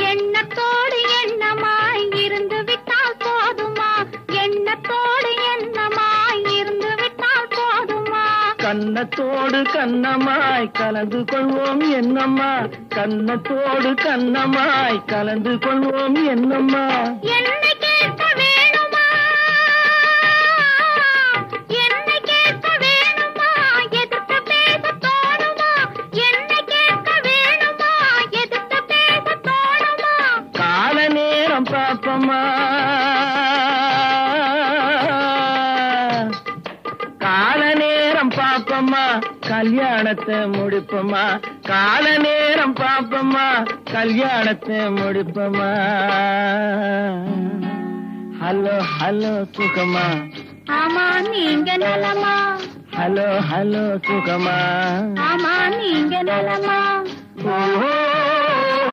எண்ணத்தோடு எண்ணமாய் இருந்து விட்டால் போதுமா? எண்ணத்தோடு எண்ணமாய் இருந்து விட்டால் போதுமா? கன்னத்தோடு கண்ணமாய் கலந்து கொள்வோம் என்னம்மா, கன்னத்தோடு கண்ணமாய் கலந்து கொள்வோம் என்னம்மா. என்னை கேட்க வேணுமா? என்னை கேட்க வேணுமா? எதிர்த்து பேச தோணுமா? என்னை கேட்க வேணுமா? எதிர்த்து பேச தோணுமா? கால நேரம் பாப்பம்மா, கால நேரம் பாப்பம்மா, கல்யாணத்தை முடிப்பம்மா. கால நேரம் பாப்பம்மா, கல்யாணத்தை முடிப்பம்மா. ஹலோ ஹலோ சுகமா, ஆமா நீங்க நலமா? ஹலோ ஹலோ சுகமா, ஆமா நீங்க நலமா? ஓஹோ